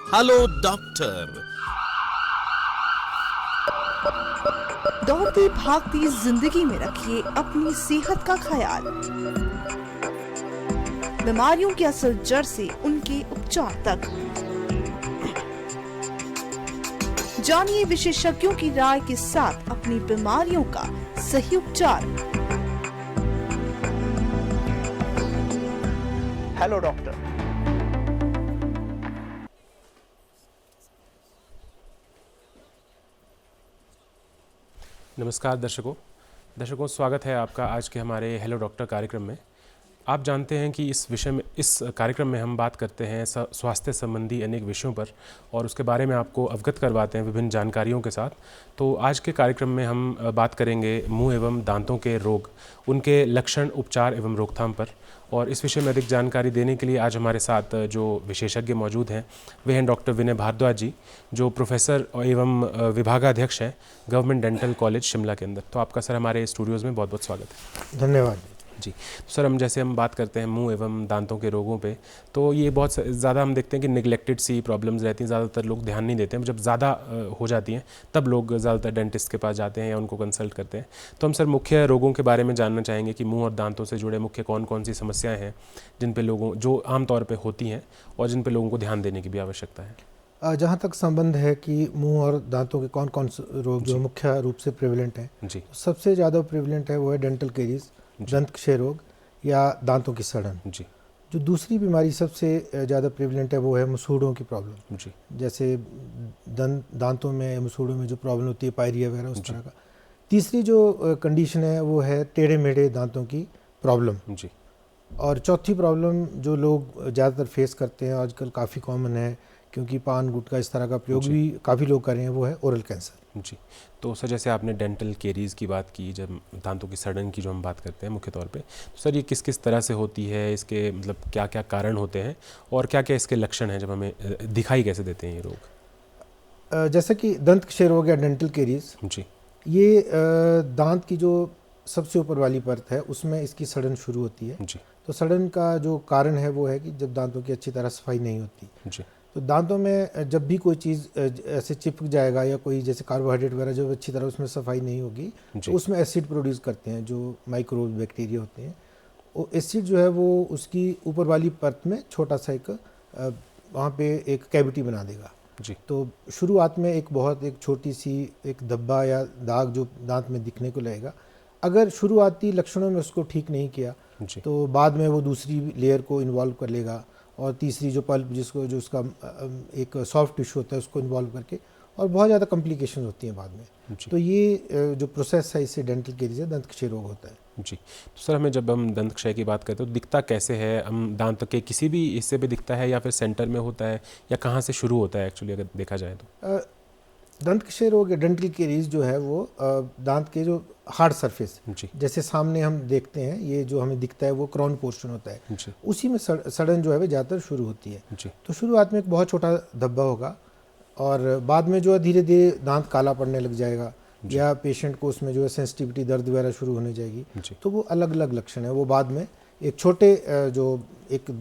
Hello doctor. दौड़ती भागती जिंदगी में रखिए अपनी सेहत का ख्याल। बीमारियों की असल जड़ से उनके उपचार तक जानिए विशेषज्ञों की राय के साथ अपनी बीमारियों का सही उपचार। Hello doctor. नमस्कार दर्शकों स्वागत है आपका आज के हमारे हेलो डॉक्टर कार्यक्रम में। आप जानते हैं कि इस कार्यक्रम में हम बात करते हैं स्वास्थ्य संबंधी अनेक विषयों पर और उसके बारे में आपको अवगत करवाते हैं विभिन्न जानकारियों के साथ। तो आज के कार्यक्रम में हम बात करेंगे मुंह एवं दांतों के रोग, उनके लक्षण, उपचार एवं रोकथाम पर। और इस विषय में अधिक जानकारी देने के लिए आज हमारे साथ जो विशेषज्ञ मौजूद हैं वे हैं डॉक्टर विनय भारद्वाज जी, जो प्रोफेसर एवं विभागाध्यक्ष हैं गवर्नमेंट डेंटल कॉलेज शिमला के अंदर। तो आपका सर हमारे स्टूडियोज़ में बहुत बहुत स्वागत है। धन्यवाद जी। तो सर हम बात करते हैं मुंह एवं दांतों के रोगों पे, तो ये बहुत ज़्यादा हम देखते हैं कि निगलेक्टेड सी प्रॉब्लम्स रहती हैं, ज़्यादातर लोग ध्यान नहीं देते हैं। जब ज़्यादा हो जाती हैं तब लोग ज़्यादातर डेंटिस्ट के पास जाते हैं या उनको कंसल्ट करते हैं। तो हम सर मुख्य रोगों के बारे में जानना चाहेंगे कि मुंह और दांतों से जुड़े मुख्य कौन कौन सी समस्याएँ हैं जिन पर लोगों जो आमतौर पर होती हैं और जिन पर लोगों को ध्यान देने की भी आवश्यकता है। जहाँ तक संबंध है कि मुंह और दांतों के कौन कौन से रोग जो मुख्य रूप से प्रेवलेंट हैं, जी। सबसे ज़्यादा प्रेवलेंट है वो है डेंटल केरीज, दंत क्षय रोग या दांतों की सड़न। जी। जो दूसरी बीमारी सबसे ज़्यादा प्रेवलेंट है वो है मसूड़ों की प्रॉब्लम। जी। जैसे दांतों में, मसूड़ों में जो प्रॉब्लम होती है, पायरिया वगैरह उस तरह का। तीसरी जो कंडीशन है वो है टेढ़े मेढ़े दांतों की प्रॉब्लम। जी। और चौथी प्रॉब्लम जो लोग ज़्यादातर फेस करते हैं आजकल, काफ़ी कॉमन है क्योंकि पान गुटखा इस तरह का प्रयोग भी काफ़ी लोग कर रहे हैं, वो है ओरल कैंसर। जी। तो सर जैसे आपने डेंटल केरीज़ की बात की, जब दांतों की सड़न की जो हम बात करते हैं मुख्य तौर पे, तो सर ये किस किस तरह से होती है, इसके मतलब क्या क्या कारण होते हैं और क्या क्या इसके लक्षण हैं, जब हमें दिखाई कैसे देते हैं ये रोग? जैसे कि दंत क्षय रोग या डेंटल केरीज, जी। ये दांत की जो सबसे ऊपर वाली परत है उसमें इसकी सड़न शुरू होती है। जी। तो सड़न का जो कारण है वो है कि जब दांतों की अच्छी तरह सफाई नहीं होती। जी। तो दांतों में जब भी कोई चीज़ ऐसे चिपक जाएगा या कोई जैसे कार्बोहाइड्रेट वगैरह जब अच्छी तरह उसमें सफाई नहीं होगी तो उसमें एसिड प्रोड्यूस करते हैं जो माइक्रो बैक्टीरिया होते हैं। वो एसिड जो है वो उसकी ऊपर वाली परत में छोटा सा एक वहाँ पे एक कैविटी बना देगा। जी। तो शुरुआत में एक छोटी सी एक धब्बा या दाग जो दांत में दिखने को लगेगा। अगर शुरुआती लक्षणों में उसको ठीक नहीं किया तो बाद में वो दूसरी लेयर को इन्वॉल्व कर लेगा और तीसरी जो पल्प जो उसका एक सॉफ्ट टिश्यू होता है उसको इन्वॉल्व करके, और बहुत ज़्यादा कॉम्प्लिकेशन होती हैं बाद में। तो ये जो प्रोसेस है इससे डेंटल केरीज है, दंत क्षय रोग होता है। जी। तो सर हमें जब हम दंत क्षय की बात करते हैं तो दिखता कैसे है? हम दांत के किसी भी हिस्से पे दिखता है या फिर सेंटर में होता है या कहाँ से शुरू होता है एक्चुअली अगर देखा जाए तो? दंत क्षय रोग या डेंटल केरीज जो है वो दांत के जो हार्ड सरफेस, जैसे सामने हम देखते हैं ये जो हमें दिखता है वो क्राउन पोर्शन होता है, उसी में सड़न जो है वो ज़्यादातर शुरू होती है। तो शुरुआत में एक बहुत छोटा धब्बा होगा और बाद में जो है धीरे धीरे दांत काला पड़ने लग जाएगा या पेशेंट को उसमें जो है सेंसिटिविटी, दर्द वगैरह शुरू होने जाएगी। तो वो अलग अलग लक्षण है। वो बाद में एक छोटे जो एक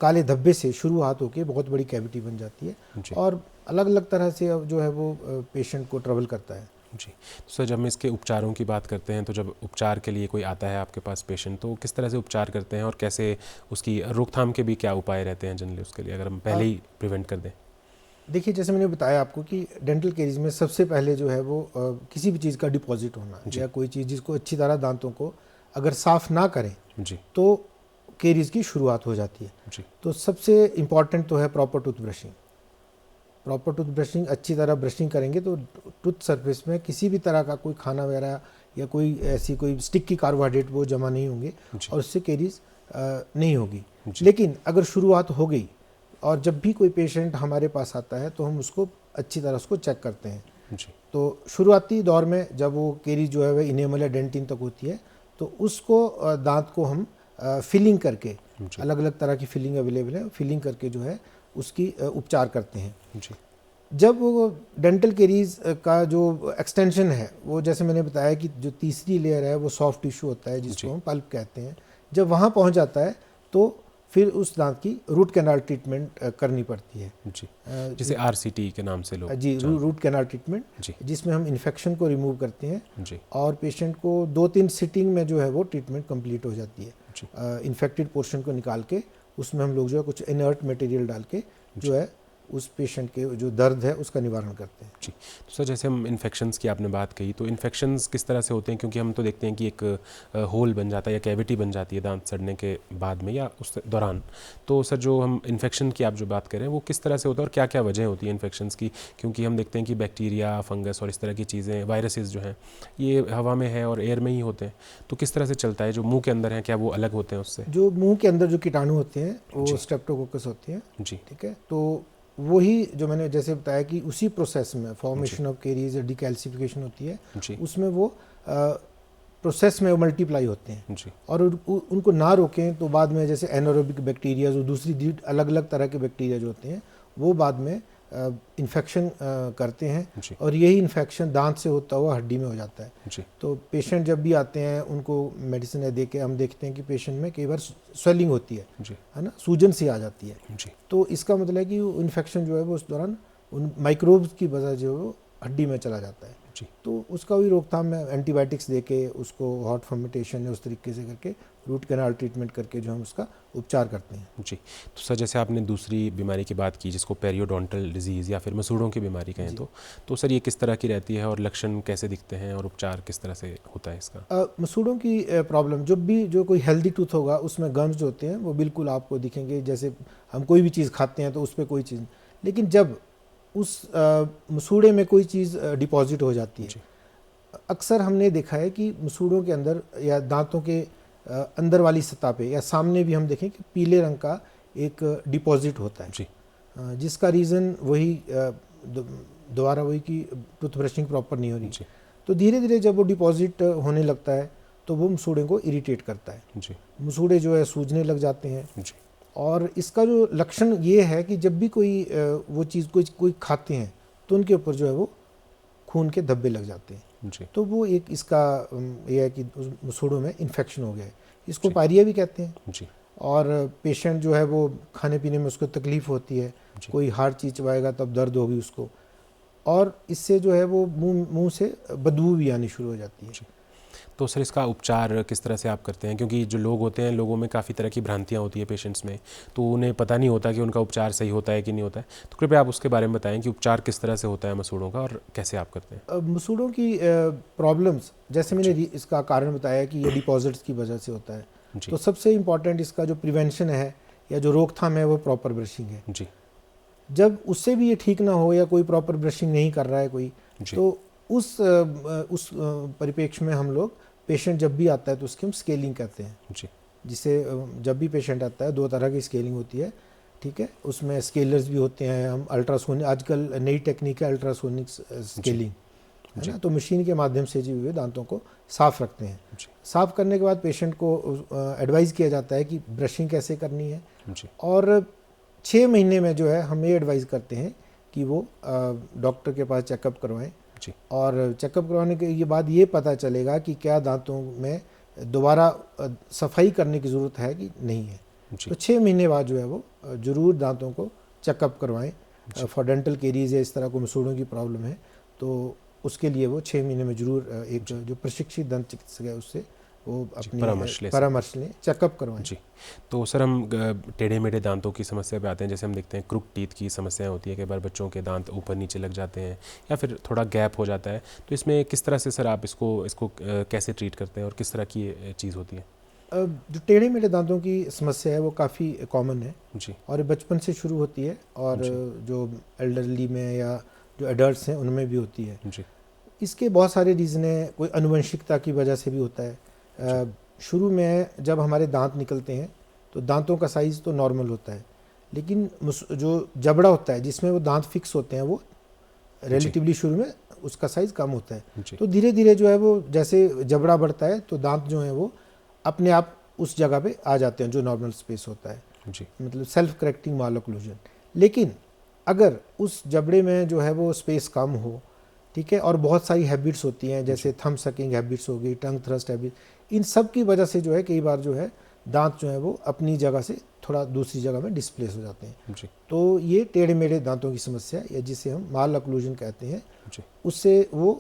काले धब्बे से शुरुआत होकर बहुत बड़ी कैविटी बन जाती है और अलग अलग तरह से जो है वो पेशेंट को ट्रबल करता है। जी। तो सर जब हम इसके उपचारों की बात करते हैं तो जब उपचार के लिए कोई आता है आपके पास पेशेंट, तो किस तरह से उपचार करते हैं और कैसे उसकी रोकथाम के भी क्या उपाय रहते हैं जनरली उसके लिए, अगर हम पहले ही प्रिवेंट कर दें? देखिए, जैसे मैंने बताया आपको कि डेंटल केरीज में सबसे पहले जो है वो किसी भी चीज़ का डिपॉजिट होना या कोई चीज़ जिसको अच्छी तरह दांतों को अगर साफ़ ना करें तो केरीज की शुरुआत हो जाती है। तो सबसे इम्पॉर्टेंट तो है proper tooth brushing. Proper tooth brushing, अच्छी तरह ब्रशिंग करेंगे तो टूथ सरफेस में किसी भी तरह का कोई खाना वगैरह या कोई ऐसी कोई स्टिकी कार्बोहाइड्रेट वो जमा नहीं होंगे और उससे केरीज नहीं होगी। लेकिन अगर शुरुआत हो गई और जब भी कोई पेशेंट हमारे पास आता है तो हम उसको अच्छी तरह उसको चेक करते हैं। तो शुरुआती दौर में जब वो केरीज जो है वह इनेमल या डेंटिन तक होती है तो उसको दांत को हम फिलिंग करके, अलग अलग तरह की फिलिंग अवेलेबल है, फिलिंग करके जो है उसकी उपचार करते हैं। जब वो डेंटल केरीज का जो एक्सटेंशन है वो, जैसे मैंने बताया कि जो तीसरी लेयर है वो सॉफ्ट टिश्यू होता है जिसको हम पल्प कहते हैं, जब वहाँ पहुँच जाता है तो फिर उस दांत की रूट कैनाल ट्रीटमेंट करनी पड़ती है जी, जिसे RCT के नाम से लोग जी, रूट कैनाल ट्रीटमेंट जी, जिसमें हम इन्फेक्शन को रिमूव करते हैं जी, और पेशेंट को 2-3 सिटिंग में जो है वो ट्रीटमेंट कंप्लीट हो जाती है। इन्फेक्टेड पोर्शन को निकाल के उसमें हम लोग जो है कुछ इनर्ट मटेरियल डाल के जो है उस पेशेंट के जो दर्द है उसका निवारण करते हैं। जी, तो सर जैसे हम इन्फेक्शंस की आपने बात कही, तो इन्फेक्शंस किस तरह से होते हैं? क्योंकि हम तो देखते हैं कि एक होल बन जाता है या कैविटी बन जाती है दांत सड़ने के बाद में या उस दौरान। तो सर जो हम इन्फेक्शन की आप जो बात कर रहे हैं वो किस तरह से होता है और क्या क्या वजह होती है इन्फेक्शंस की? क्योंकि हम देखते हैं कि बैक्टीरिया, फंगस और इस तरह की चीज़ें, वायरसेस जो हैं ये हवा में है और एयर में ही होते हैं, तो किस तरह से चलता है? जो मुँह के अंदर हैं क्या वो अलग होते हैं उससे? जो मुंह के अंदर जो कीटाणु होते हैं वो स्ट्रेप्टोकोकस होते हैं। जी, ठीक है, तो वही जो मैंने जैसे बताया कि उसी प्रोसेस में फॉर्मेशन ऑफ कैरीज या डिकैल्सिफिकेशन होती है, उसमें वो प्रोसेस में मल्टीप्लाई होते हैं जी, और उनको ना रोकें तो बाद में जैसे एनारोबिक बैक्टीरिया जो दूसरी अलग अलग तरह के बैक्टीरिया जो होते हैं वो बाद में इन्फेक्शन करते हैं जी, और यही इन्फेक्शन दांत से होता हुआ हड्डी में हो जाता है। जी, तो पेशेंट जब भी आते हैं उनको मेडिसिन दे के हम देखते हैं कि पेशेंट में कई बार स्वेलिंग होती जी, है ना, सूजन सी आ जाती है। जी, तो इसका मतलब है कि इन्फेक्शन जो है वो उस दौरान उन माइक्रोब्स की वजह जो है वो हड्डी में चला जाता है। जी, तो उसका भी रोकथाम में एंटीबायोटिक्स देके उसको हॉट फर्मेंटेशन या उस तरीके से करके रूट कैनाल ट्रीटमेंट करके जो हम उसका उपचार करते हैं। जी, तो सर जैसे आपने दूसरी बीमारी की बात की जिसको पेरियोडोंटल डिजीज़ या फिर मसूड़ों की बीमारी कहें, तो सर ये किस तरह की रहती है और लक्षण कैसे दिखते हैं और उपचार किस तरह से होता है इसका? मसूड़ों की प्रॉब्लम जब भी जो कोई हेल्दी टूथ होगा उसमें गम्स जो होते हैं वो बिल्कुल आपको दिखेंगे, जैसे हम कोई भी चीज़ खाते हैं तो उस पर कोई चीज़, लेकिन जब उस मसूड़े में कोई चीज़ डिपॉजिट हो जाती है, अक्सर हमने देखा है कि मसूड़ों के अंदर या दांतों के अंदर वाली सतह पे या सामने भी हम देखें कि पीले रंग का एक डिपॉजिट होता है जी, जिसका रीज़न वही दोबारा वही कि टूथ ब्रशिंग प्रॉपर नहीं हो रही। जी, तो धीरे धीरे जब वो डिपॉजिट होने लगता है तो वो मसूड़े को इरिटेट करता है, जी, मसूड़े जो है सूजने लग जाते हैं। जी, और इसका जो लक्षण ये है कि जब भी कोई वो चीज़ कोई खाते हैं तो उनके ऊपर जो है वो खून के धब्बे लग जाते हैं। जी, तो वो एक इसका ये है कि उस मसूड़ों में इन्फेक्शन हो गया है, इसको पायरिया भी कहते हैं। जी, और पेशेंट जो है वो खाने पीने में उसको तकलीफ़ होती है, कोई हार्ड चीज़ चबाएगा तब दर्द होगी उसको, और इससे जो है वो मुंह से बदबू भी आनी शुरू हो जाती है। तो सर इसका उपचार किस तरह से आप करते हैं? क्योंकि जो लोग होते हैं, लोगों में काफ़ी तरह की भ्रांतियाँ होती है पेशेंट्स में, तो उन्हें पता नहीं होता कि उनका उपचार सही होता है कि नहीं होता है। तो कृपया आप उसके बारे में बताएं कि उपचार किस तरह से होता है मसूड़ों का और कैसे आप करते हैं? मसूड़ों की प्रॉब्लम्स जैसे मैंने इसका कारण बताया कि ये डिपॉजिट्स की वजह से होता है, तो सबसे इम्पॉर्टेंट इसका जो प्रिवेंशन है या जो रोकथाम है वो प्रॉपर ब्रशिंग है। जी, जब उससे भी ये ठीक ना हो या कोई प्रॉपर ब्रशिंग नहीं कर रहा है कोई, तो उस परिप्रेक्ष्य में हम लोग पेशेंट जब भी आता है तो उसकी हम स्केलिंग करते हैं। जी, जिसे जब भी पेशेंट आता है 2 तरह की स्केलिंग होती है, ठीक है, उसमें स्केलर्स भी होते हैं, हम अल्ट्रासोनिक, आजकल नई टेक्निक है अल्ट्रासोनिक स्केलिंग, है ना, तो मशीन के माध्यम से जो हुए दांतों को साफ़ रखते हैं। साफ़ करने के बाद पेशेंट को एडवाइज़ किया जाता है कि ब्रशिंग कैसे करनी है, और 6 महीने में जो है हम ये एडवाइज़ करते हैं कि वो डॉक्टर के पास चेकअप करवाएं, और चेकअप करवाने के बाद ये पता चलेगा कि क्या दांतों में दोबारा सफाई करने की ज़रूरत है कि नहीं है। तो 6 महीने बाद जो है वो ज़रूर दांतों को चेकअप करवाएं फॉर डेंटल केरीज या इस तरह को मसूड़ों की प्रॉब्लम है, तो उसके लिए वो 6 महीने में ज़रूर एक जो प्रशिक्षित दंत चिकित्सक है उससे वो अपनी परामर्श लें, चेकअप करवाएं। जी, तो सर हम टेढ़े मेढ़े दांतों की समस्या पे आते हैं। जैसे हम देखते हैं क्रुक टीथ की समस्याएं होती है, कई बार बच्चों के दांत ऊपर नीचे लग जाते हैं या फिर थोड़ा गैप हो जाता है, तो इसमें किस तरह से सर आप इसको कैसे ट्रीट करते हैं और किस तरह की चीज़ होती है? जो टेढ़े मेढ़े दांतों की समस्या है वो काफ़ी कॉमन है जी, और बचपन से शुरू होती है, और जो एल्डरली में या जो एडल्ट्स हैं उनमें भी होती है। जी, इसके बहुत सारे रीज़न हैं, कोई अनुवंशिकता की वजह से भी होता है। शुरू में जब हमारे दांत निकलते हैं तो दांतों का साइज़ तो नॉर्मल होता है, लेकिन जो जबड़ा होता है जिसमें वो दांत फिक्स होते हैं वो रिलेटिवली शुरू में उसका साइज़ कम होता है। तो धीरे धीरे जो है वो जैसे जबड़ा बढ़ता है तो दांत जो है वो अपने आप उस जगह पे आ जाते हैं जो नॉर्मल स्पेस होता है, मतलब सेल्फ करेक्टिंग मालोक्लूजन। लेकिन अगर उस जबड़े में जो है वो स्पेस कम हो, ठीक है, और बहुत सारी हैबिट्स होती हैं जैसे थंब सकिंग हैबिट्स हो गई, टंग थ्रस्ट हैबिट, इन सब की वजह से जो है कई बार जो है दांत जो है वो अपनी जगह से थोड़ा दूसरी जगह में डिस्प्लेस हो जाते हैं। जी। तो ये टेढ़े मेढ़े दांतों की समस्या या जिसे हम माल ऑक्लूजन कहते हैं, जी। उससे वो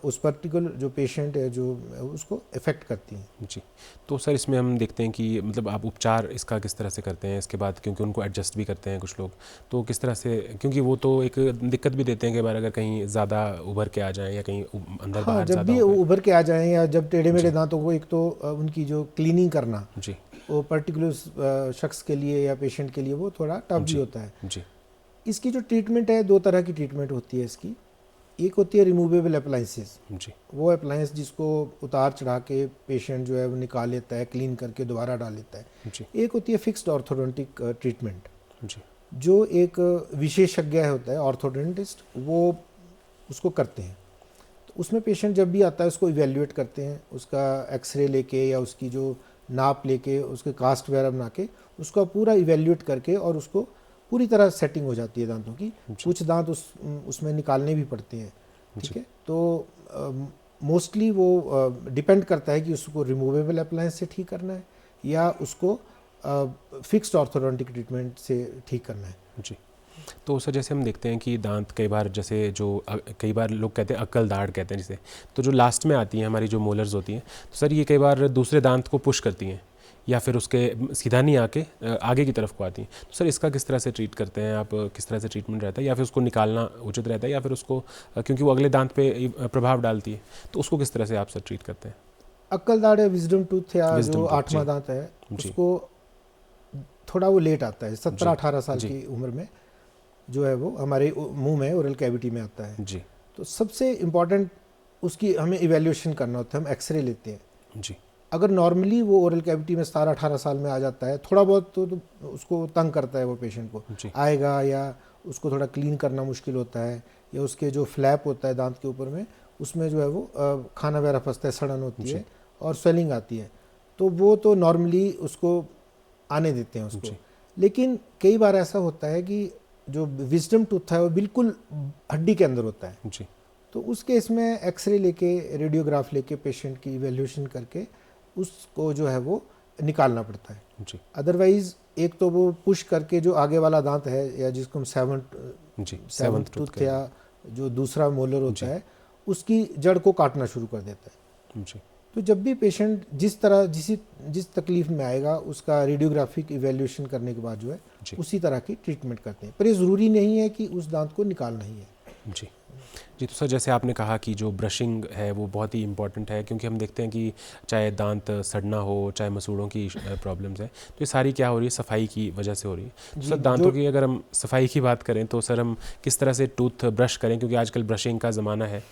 उस पर्टिकुलर जो पेशेंट है जो उसको इफ़ेक्ट करती हैं। जी। तो सर इसमें हम देखते हैं कि मतलब आप उपचार इसका किस तरह से करते हैं इसके बाद, क्योंकि उनको एडजस्ट भी करते हैं कुछ लोग, तो किस तरह से, क्योंकि वो तो एक दिक्कत भी देते हैं कई बार अगर कहीं ज़्यादा उभर के आ जाएं या कहीं अंदर बाहर जब ज़्यादा भी हो गए। उभर के आ जाएं या जब टेढ़े मेढ़े दांतों को, एक तो उनकी जो क्लीनिंग करना जी। वो पर्टिकुलर शख्स के लिए या पेशेंट के लिए वो थोड़ा टफ भी होता है। जी। इसकी जो ट्रीटमेंट है, 2 तरह की ट्रीटमेंट होती है इसकी। एक होती है रिमूवेबल अप्लाइंसेस, जी। वो अप्लायंस जिसको उतार चढ़ा के पेशेंट जो है वो निकाल लेता है, क्लीन करके दोबारा डाल लेता है। जी। एक होती है फिक्स्ड ऑर्थोडोंटिक ट्रीटमेंट, जी। जो एक विशेषज्ञ होता है ऑर्थोडोंटिस्ट, वो उसको करते हैं। तो उसमें पेशेंट जब भी आता है उसको इवेल्युएट करते हैं, उसका एक्सरे लेके या उसकी जो नाप लेके, उसके कास्ट वगैरह बना के उसका पूरा इवेल्युएट करके, और उसको पूरी तरह सेटिंग हो जाती है दांतों की। कुछ दांत उसमें निकालने भी पड़ते हैं, ठीक है। तो मोस्टली वो डिपेंड करता है कि उसको रिमूवेबल अप्लायंस से ठीक करना है या उसको फिक्स्ड ऑर्थोडोंटिक ट्रीटमेंट से ठीक करना है। जी। तो सर जैसे हम देखते हैं कि दांत कई बार, जैसे जो कई बार लोग कहते हैं अक्ल दाढ़ कहते हैं जिसे, तो जो लास्ट में आती हैं हमारी जो मोलर्स होती हैं, तो सर ये कई बार दूसरे दांत को पुश करती हैं या फिर उसके सीधा नहीं आके आगे की तरफ को आती हैं। तो सर इसका किस तरह से ट्रीट करते हैं आप, किस तरह से ट्रीटमेंट रहता है, या फिर उसको निकालना उचित रहता है, या फिर उसको, क्योंकि वो अगले दांत पे प्रभाव डालती है, तो उसको किस तरह से आप सर ट्रीट करते हैं? अक्ल दाढ़ या विजडम टूथ या जो 8वां दांत है, उसको थोड़ा वो लेट आता है, 17-18 साल की उम्र में जो है वो हमारे मुंह में ओरल कैविटी में आता है। जी। तो सबसे इम्पॉर्टेंट उसकी हमें इवैल्यूएशन करना होता है, हम एक्सरे लेते हैं। जी। अगर नॉर्मली वो ओरल कैविटी में 17-18 साल में आ जाता है, थोड़ा बहुत तो उसको तंग करता है वो पेशेंट को, आएगा, या उसको थोड़ा क्लीन करना मुश्किल होता है, या उसके जो फ्लैप होता है दांत के ऊपर में, उसमें जो है वो खाना वगैरह फंसता है, सड़न होती है और स्वेलिंग आती है, तो वो तो नॉर्मली उसको आने देते हैं उसको। लेकिन कई बार ऐसा होता है कि जो विजडम टूथ है वो बिल्कुल हड्डी के अंदर होता है। जी। तो उस केस में एक्सरे लेके, रेडियोग्राफ लेके, पेशेंट की इवैल्यूएशन करके उसको जो है वो निकालना पड़ता है। जी। अदरवाइज एक तो वो पुश करके जो आगे वाला दांत है, या जिसको हम सेवंथ टूथ या जो दूसरा मोलर होता है, उसकी जड़ को काटना शुरू कर देता है। जी। तो जब भी पेशेंट जिस तकलीफ में आएगा, उसका रेडियोग्राफिक इवैल्यूएशन करने के बाद जो है उसी तरह की ट्रीटमेंट करते हैं। पर ये ज़रूरी नहीं है कि उस दांत को निकालना ही है। जी। जी। तो सर जैसे आपने कहा कि जो ब्रशिंग है वो बहुत ही इंपॉर्टेंट है, क्योंकि हम देखते हैं कि चाहे दांत सड़ना हो, चाहे मसूड़ों की प्रॉब्लम्स हैं, तो ये सारी क्या हो रही है, सफाई की वजह से हो रही है। तो सर दांतों की अगर हम सफाई की बात करें तो सर हम किस तरह से टूथ ब्रश करें, क्योंकि आजकल ब्रशिंग का ज़माना है,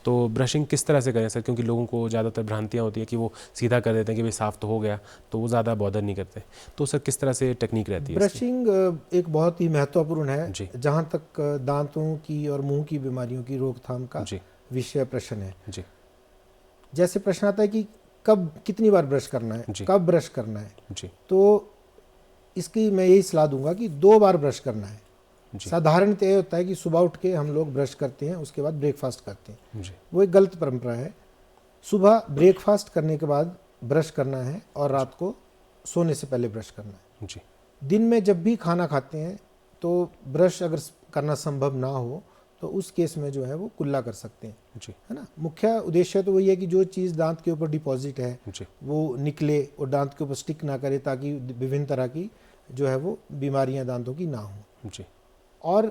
तो ब्रशिंग किस तरह से करें सर, क्योंकि लोगों को ज़्यादातर भ्रांतियाँ होती है कि वो सीधा कर देते हैं कि भाई साफ़ तो हो गया, तो वो ज़्यादा बॉदर नहीं करते। तो सर किस तरह से टेक्निक रहती है? ब्रशिंग एक बहुत ही महत्वपूर्ण है जहाँ तक दांतों की और मुंह की बीमारियों की रोकथाम का विषय प्रश्न है। जी। जैसे प्रश्न आता है कि कब, कितनी बार ब्रश करना है, कब ब्रश करना है, जी। तो इसकी मैं यही सलाह दूंगा कि 2 बार ब्रश करना है। साधारणतः यह होता है कि सुबह उठ के हम लोग ब्रश करते हैं, उसके बाद ब्रेकफास्ट करते हैं। वो एक गलत परंपरा है। सुबह ब्रेकफास्ट करने के बाद ब्रश करना है और रात को सोने से पहले ब्रश करना है। जी। दिन में जब भी खाना खाते हैं तो ब्रश अगर करना संभव ना हो तो उस केस में जो है वो कुल्ला कर सकते हैं, है ना। मुख्य उद्देश्य तो वही है कि जो चीज़ दांत के ऊपर डिपॉजिट है वो निकले और दांत के ऊपर स्टिक ना करे, ताकि विभिन्न तरह की जो है वो बीमारियां दांतों की ना हो। और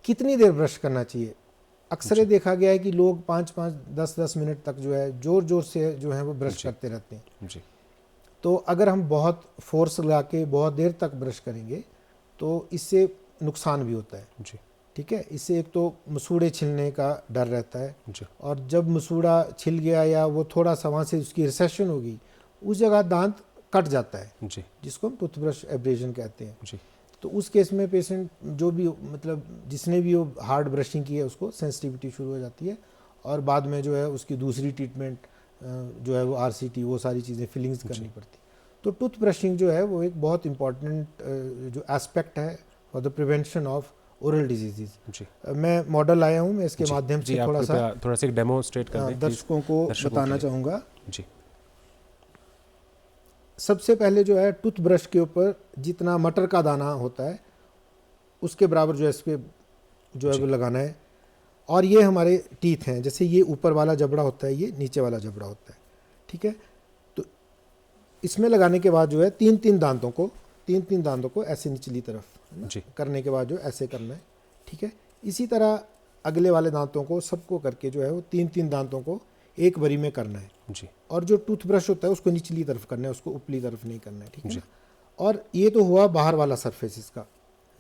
कितनी देर ब्रश करना चाहिए, अक्सर ये देखा गया है कि लोग 5-5, 10-10 मिनट तक जो है जोर जोर से जो है वो ब्रश करते रहते हैं। तो अगर हम बहुत फोर्स लगा के बहुत देर तक ब्रश करेंगे तो इससे नुकसान भी होता है। ठीक है, इससे एक तो मसूड़े छिलने का डर रहता है, और जब मसूड़ा छिल गया या वो थोड़ा सा वहाँ से उसकी रिसेशन होगी, उस जगह दांत कट जाता है, जिसको हम टूथब्रश एब्रेजन कहते हैं। तो उस केस में पेशेंट जो भी, मतलब जिसने भी वो हार्ड ब्रशिंग की है, उसको सेंसिटिविटी शुरू हो जाती है, और बाद में जो है उसकी दूसरी ट्रीटमेंट जो है वो RCT, वो सारी चीज़ें फिलिंग्स करनी पड़ती। तो टूथ ब्रशिंग जो है वो एक बहुत इंपॉर्टेंट जो एस्पेक्ट है for the prevention of oral disease. मैं मॉडल आया हूँ, मैं इसके माध्यम से थोड़ा सा डेमोस्ट्रेट कर दें दर्शकों को बताना चाहूँगा। जी। सबसे पहले जो है टूथब्रश के ऊपर जितना मटर का दाना होता है उसके बराबर जो है इस पे जो है वो लगाना है। और ये हमारे टीथ हैं, जैसे ये ऊपर वाला जबड़ा होता है, ये नीचे वाला जबड़ा होता है, ठीक है। तो इसमें लगाने के बाद जो है तीन तीन दांतों को ऐसे निचली तरफ करने के बाद जो ऐसे करना है, ठीक है। इसी तरह अगले वाले दांतों को सबको करके जो है वो तीन तीन दांतों को एक बारी में करना है जी। और जो टूथब्रश होता है उसको निचली तरफ करना है, उसको ऊपरी तरफ नहीं करना है, ठीक है। और ये तो हुआ बाहर वाला सरफेस इसका,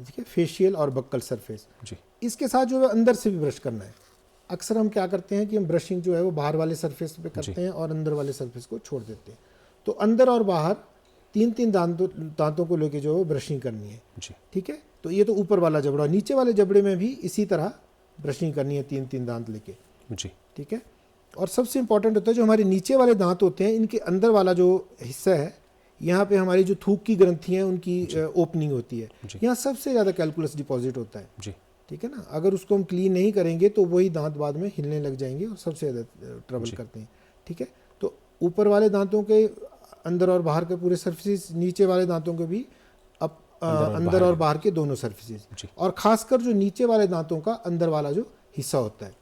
ठीक है, फेशियल और बक्कल सरफेस जी। इसके साथ जो है अंदर से भी ब्रश करना है। अक्सर हम क्या करते हैं कि हम ब्रशिंग जो है वो बाहर वाले सरफेस पे करते हैं और अंदर वाले सरफेस को छोड़ देते हैं। तो अंदर और बाहर तीन तीन दांतों को लेके जो है ब्रशिंग करनी है, ठीक है। तो ये तो ऊपर वाला जबड़ा, नीचे वाले जबड़े में भी इसी तरह ब्रशिंग करनी है, तीन तीन दांत लेके जी, ठीक है। और सबसे इंपॉर्टेंट होता है जो हमारे नीचे वाले दांत होते हैं, इनके अंदर वाला जो हिस्सा है, यहाँ पे हमारी जो थूक की ग्रंथि है उनकी ओपनिंग होती है, यहाँ सबसे ज़्यादा कैलकुलस डिपॉजिट होता है जी, ठीक है ना। अगर उसको हम क्लीन नहीं करेंगे तो वही दांत बाद में हिलने लग जाएंगे और सबसे ज़्यादा ट्रबल करते हैं, ठीक है। तो ऊपर वाले दांतों के अंदर और बाहर के पूरे सर्फेसिस, नीचे वाले दांतों के भी अंदर और बाहर के दोनों सर्फेसिस, और खासकर जो नीचे वाले दांतों का अंदर वाला जो हिस्सा होता है,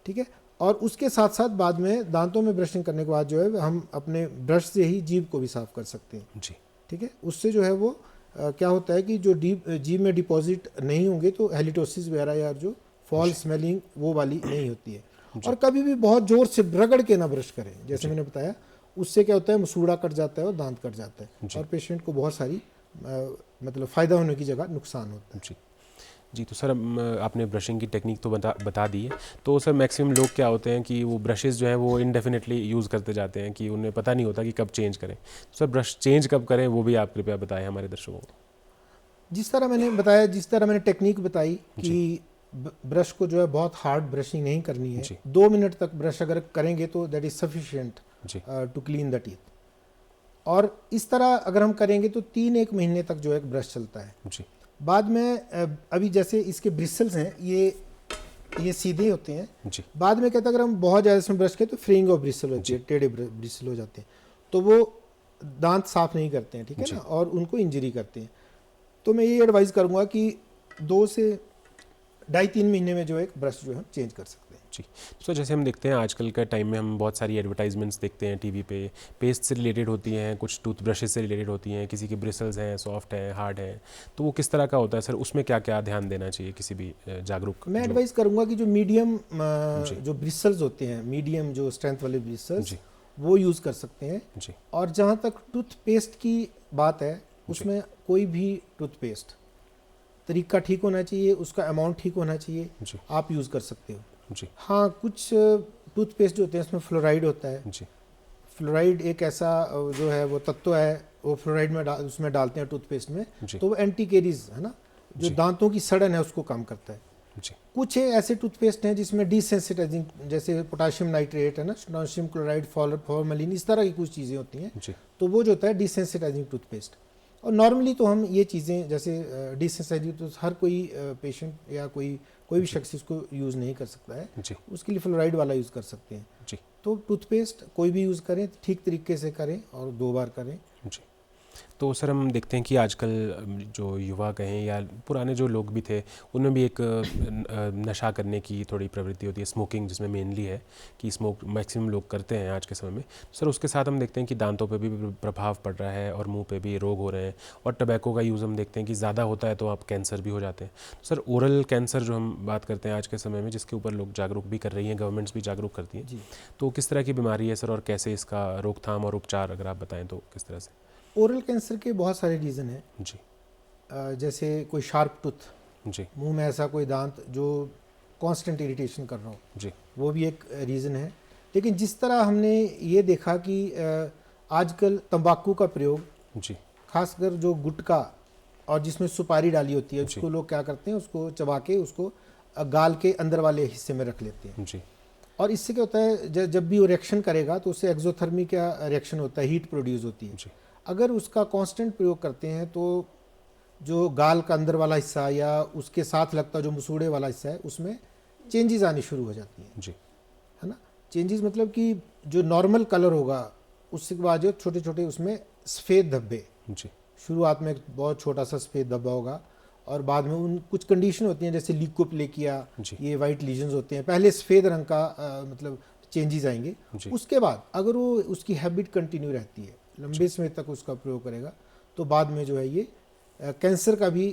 ठीक है। और उसके साथ साथ बाद में दांतों में ब्रशिंग करने के बाद जो है हम अपने ब्रश से ही जीभ को भी साफ कर सकते हैं जी, ठीक है। उससे जो है वो क्या होता है कि जो जीभ में डिपॉजिट नहीं होंगे तो हेलिटोसिस वगैरह या जो फॉल स्मेलिंग वो वाली नहीं होती है। और कभी भी बहुत जोर से रगड़ के ना ब्रश करें, जैसे मैंने बताया, उससे क्या होता है मसूड़ा कट जाता है और दांत कट जाता है और पेशेंट को बहुत सारी मतलब फ़ायदा होने की जगह नुकसान होता है जी। तो सर आपने ब्रशिंग की टेक्निक तो बता दी है, तो सर मैक्सिमम लोग क्या होते हैं कि वो ब्रशेस जो है वो इनडेफिनेटली यूज़ करते जाते हैं कि उन्हें पता नहीं होता कि कब चेंज करें। तो सर ब्रश चेंज कब करें वो भी आप कृपया बताएं हमारे दर्शकों को। जिस तरह मैंने बताया, जिस तरह मैंने टेक्निक बताई कि ब्रश को जो है बहुत हार्ड ब्रशिंग नहीं करनी है, 2 मिनट तक ब्रश अगर करेंगे तो that is sufficient to clean the teeth. और इस तरह अगर हम करेंगे तो 3-1 महीने तक जो है ब्रश चलता है जी। बाद में अभी जैसे इसके ब्रिसल्स हैं, ये सीधे होते हैं जी। बाद में कहता है अगर हम बहुत ज़्यादा इसमें ब्रश करें तो फ्रिंग ऑफ ब्रिसल होती है, टेढ़े ब्रिसल हो जाते हैं, तो वो दांत साफ नहीं करते हैं, ठीक है ना, और उनको इंजरी करते हैं। तो मैं ये एडवाइस करूँगा कि 2 से 2.5-3 महीने में जो है ब्रश जो है चेंज कर सकते हैं जी। तो जैसे हम देखते हैं आजकल के टाइम में हम बहुत सारी एडवर्टाइजमेंट्स देखते हैं टीवी पे, पेस्ट से रिलेटेड होती हैं, कुछ टूथब्रशेस से रिलेटेड होती हैं, किसी के ब्रिसल्स हैं, सॉफ्ट हैं, हार्ड हैं, तो वो किस तरह का होता है सर, उसमें क्या क्या ध्यान देना चाहिए किसी भी जागरूक? मैं एडवाइस करूँगा कि जो मीडियम जो ब्रिसल्स होते हैं, मीडियम जो स्ट्रेंथ वाले ब्रिसल्स, वो यूज़ कर सकते हैं जी। और जहाँ तक टूथपेस्ट की बात है, उसमें कोई भी टूथपेस्ट तरीका ठीक होना चाहिए, उसका अमाउंट ठीक होना चाहिए, आप यूज़ कर सकते हो जी। हाँ, कुछ टूथपेस्ट जो होते हैं उसमें फ्लोराइड होता है जी। फ्लोराइड एक ऐसा जो है वो तत्व है, वो फ्लोराइड में उसमें डालते हैं टूथपेस्ट में, तो वो एंटी कैरीज है ना, जो दांतों की सड़न है उसको कम करता है जी। कुछ ऐसे टूथपेस्ट हैं जिसमें डिसेंसिटाइजिंग, जैसे पोटाशियम नाइट्रेट है ना, पोटाशियम क्लोराइड, फॉर्मेलिन, इस तरह की कुछ चीज़ें होती हैं जी। तो वो जो होता है डिसेंसिटाइजिंग टूथपेस्ट। और नॉर्मली तो हम ये चीज़ें जैसे डिसेंसिटाइजिंग तो हर कोई पेशेंट या कोई भी शख्स इसको यूज़ नहीं कर सकता है जी। उसके लिए फ्लोराइड वाला यूज़ कर सकते हैं जी। तो टूथपेस्ट कोई भी यूज़ करें, ठीक तरीके से करें और 2 बार करें जी। तो सर हम देखते हैं कि आजकल जो युवा कहें या पुराने जो लोग भी थे, उनमें भी एक नशा करने की थोड़ी प्रवृत्ति होती है, स्मोकिंग जिसमें मेनली है कि स्मोक मैक्सिमम लोग करते हैं आज के समय में। सर उसके साथ हम देखते हैं कि दांतों पे भी प्रभाव पड़ रहा है और मुंह पे भी रोग हो रहे हैं, और टबैको का यूज़ हम देखते हैं कि ज़्यादा होता है तो आप कैंसर भी हो जाते हैं। तो सर ओरल कैंसर जो हम बात करते हैं आज के समय में, जिसके ऊपर लोग जागरूक भी कर रही हैं, गवर्नमेंट्स भी जागरूक करती हैं, तो किस तरह की बीमारी है सर और कैसे इसका रोकथाम और उपचार अगर आप बताएँ तो किस तरह से? ओरल कैंसर के बहुत सारे रीज़न हैं जी। जैसे कोई शार्प टूथ जी, मुंह में ऐसा कोई दांत जो कांस्टेंट इरिटेशन कर रहा हो जी, वो भी एक रीज़न है। लेकिन जिस तरह हमने ये देखा कि आजकल तंबाकू का प्रयोग जी, खासकर जो गुटखा और जिसमें सुपारी डाली होती है, उसको लोग क्या करते हैं, उसको चबा के उसको गाल के अंदर वाले हिस्से में रख लेते हैं जी। और इससे क्या होता है, जब भी वो रिएक्शन करेगा तो उससे एक्सोथर्मी का रिएक्शन होता है, हीट प्रोड्यूस होती है जी। अगर उसका कांस्टेंट प्रयोग करते हैं तो जो गाल का अंदर वाला हिस्सा या उसके साथ लगता जो मसूड़े वाला हिस्सा है, उसमें चेंजेस आनी शुरू हो जाती हैं जी, है ना। चेंजेस मतलब कि जो नॉर्मल कलर होगा उसके बाद जो छोटे छोटे उसमें सफ़ेद धब्बे, जी शुरुआत में एक बहुत छोटा सा सफ़ेद धब्बा होगा और बाद में उन कुछ कंडीशन होती हैं जैसे ल्यूकोप्लेकिया, ये वाइट लीजन्स होते हैं, पहले सफ़ेद रंग का मतलब चेंजेस आएंगे। उसके बाद अगर वो उसकी हैबिट कंटिन्यू रहती है, लंबे समय तक उसका प्रयोग करेगा, तो बाद में जो है ये कैंसर का भी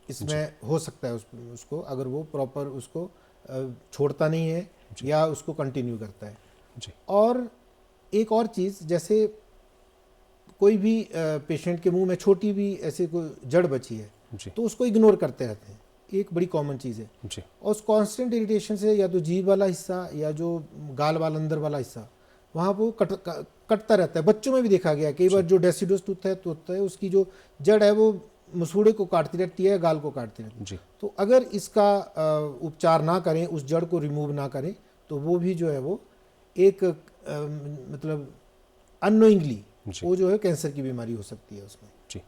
इसमें हो सकता है उसको अगर वो प्रॉपर उसको छोड़ता नहीं है या उसको कंटिन्यू करता है। और एक और चीज़, जैसे कोई भी पेशेंट के मुंह में छोटी भी ऐसे कोई जड़ बची है तो उसको इग्नोर करते रहते हैं, एक बड़ी कॉमन चीज़ है। और उस कॉन्स्टेंट इरिटेशन से या तो जीभ वाला हिस्सा या जो गाल वाला अंदर वाला हिस्सा वहाँ वो कटता रहता है। बच्चों में भी देखा गया कई बार जो डेसिडोस टूथ है उसकी जो जड़ है वो मसूड़े को काटती रहती है, गाल को काटती रहती है। तो अगर इसका उपचार ना करें, उस जड़ को रिमूव ना करें, तो वो भी जो है वो एक मतलब अननोइंगली वो जो है कैंसर की बीमारी हो सकती है उसमें। जी,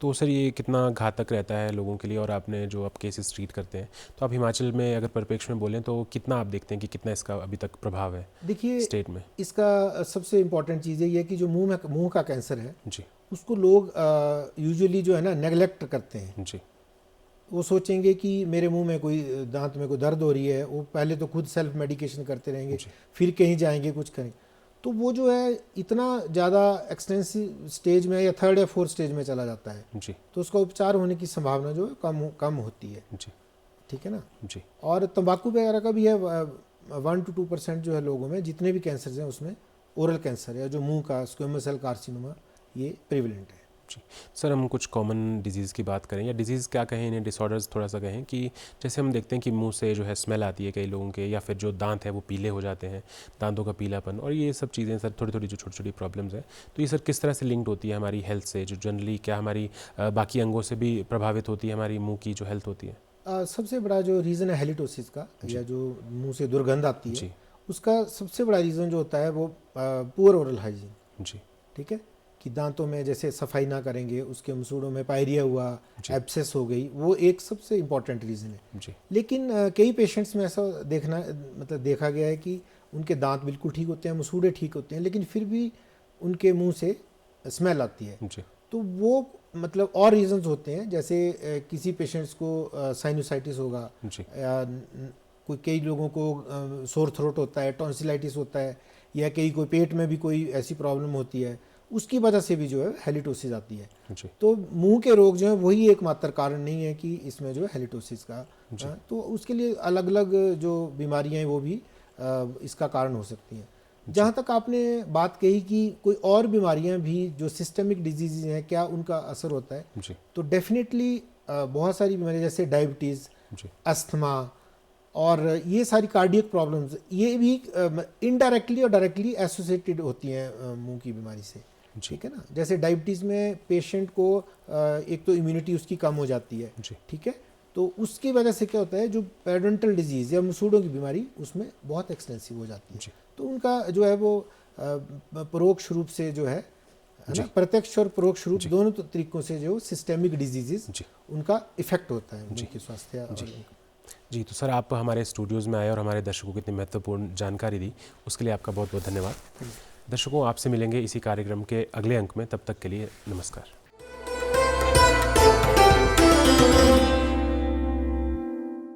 तो सर ये कितना घातक रहता है लोगों के लिए, और आपने जो आप केसेस ट्रीट करते हैं, तो आप हिमाचल में अगर परिप्रेक्ष्य में बोलें तो कितना आप देखते हैं कि कितना इसका अभी तक प्रभाव है देखिए स्टेट में? इसका सबसे इम्पोर्टेंट चीज़ ये है कि जो मुंह का कैंसर है जी, उसको लोग यूजुअली जो है ना नेगलेक्ट करते हैं। जी, वो सोचेंगे कि मेरे मुंह में कोई दांत में कोई दर्द हो रही है, वो पहले तो खुद सेल्फ मेडिकेशन करते रहेंगे, फिर कहीं जाएंगे कुछ करेंगे, तो वो जो है इतना ज़्यादा एक्सटेंसिव स्टेज में या 3rd या 4th स्टेज में चला जाता है जी, तो उसका उपचार होने की संभावना जो है कम होती है। जी, ठीक है ना जी। और तंबाकू वगैरह का भी है, 1 to 2% जो है लोगों में जितने भी कैंसर हैं उसमें ओरल कैंसर या जो मुंह का स्क्वेमस सेल कार्सिनोमा ये प्रिवेलेंट है। जी सर, हम कुछ कॉमन डिजीज़ की बात करें, या डिजीज़ क्या कहें इन्हें, डिसऑर्डर्स थोड़ा सा कहें, कि जैसे हम देखते हैं कि मुंह से जो है स्मेल आती है कई लोगों के, या फिर जो दांत है वो पीले हो जाते हैं, दांतों का पीलापन, और ये सब चीज़ें सर थोड़ी थोड़ी जो छोटी छोटी प्रॉब्लम्स हैं, तो ये सर किस तरह से लिंक्ड होती है हमारी हेल्थ से, जो जनरली क्या हमारी बाकी अंगों से भी प्रभावित होती है हमारी मुँह की जो हेल्थ होती है? सबसे बड़ा जो रीज़न है हेलिटोसिस का, या जो मुंह से दुर्गंध आती है, उसका सबसे बड़ा रीज़न जो होता है वो पुअर ओरल हाइजीन। जी, ठीक है, कि दांतों में जैसे सफाई ना करेंगे, उसके मसूड़ों में पायरिया हुआ, एब्सेस हो गई, वो एक सबसे इम्पॉर्टेंट रीज़न है। जी, लेकिन कई पेशेंट्स में ऐसा देखा गया है कि उनके दांत बिल्कुल ठीक होते हैं, मसूड़े ठीक होते हैं, लेकिन फिर भी उनके मुंह से स्मेल आती है। जी, तो वो मतलब और रीजंस होते हैं, जैसे किसी पेशेंट्स को साइनोसाइटिस होगा, या कई लोगों को सोर थ्रोट होता है, टॉन्सिलाइटिस होता है, या कोई पेट में भी कोई ऐसी प्रॉब्लम होती है, उसकी वजह से भी जो है हेलिटोसिस आती है। तो मुंह के रोग जो है वही एकमात्र कारण नहीं है कि इसमें जो है हेलिटोसिस का, तो उसके लिए अलग अलग जो बीमारियां हैं वो भी इसका कारण हो सकती हैं। जहाँ तक आपने बात कही कि कोई और बीमारियां भी जो सिस्टमिक डिजीज़ हैं क्या उनका असर होता है, तो डेफिनेटली बहुत सारी बीमारियां जैसे डायबिटीज़, अस्थमा और ये सारी कार्डियक प्रॉब्लम्स, ये भी इनडायरेक्टली और डायरेक्टली एसोसिएटेड होती हैं मुंह की बीमारी से। ठीक है ना, जैसे डायबिटीज़ में पेशेंट को एक तो इम्यूनिटी उसकी कम हो जाती है। ठीक है, तो उसकी वजह से क्या होता है, जो पेरिडोंटल डिजीज़ या मसूड़ों की बीमारी उसमें बहुत एक्सटेंसिव हो जाती है, तो उनका जो है वो परोक्ष रूप से जो है ना, प्रत्यक्ष और परोक्ष रूप दोनों तरीकों से जो सिस्टेमिक डिजीजेस उनका इफेक्ट होता है मुंह के स्वास्थ्य। जी, तो सर आप हमारे स्टूडियोज़ में आए और हमारे दर्शकों को इतनी महत्वपूर्ण जानकारी दी, उसके लिए आपका बहुत बहुत धन्यवाद। दर्शकों, आपसे मिलेंगे इसी कार्यक्रम के अगले अंक में, तब तक के लिए नमस्कार।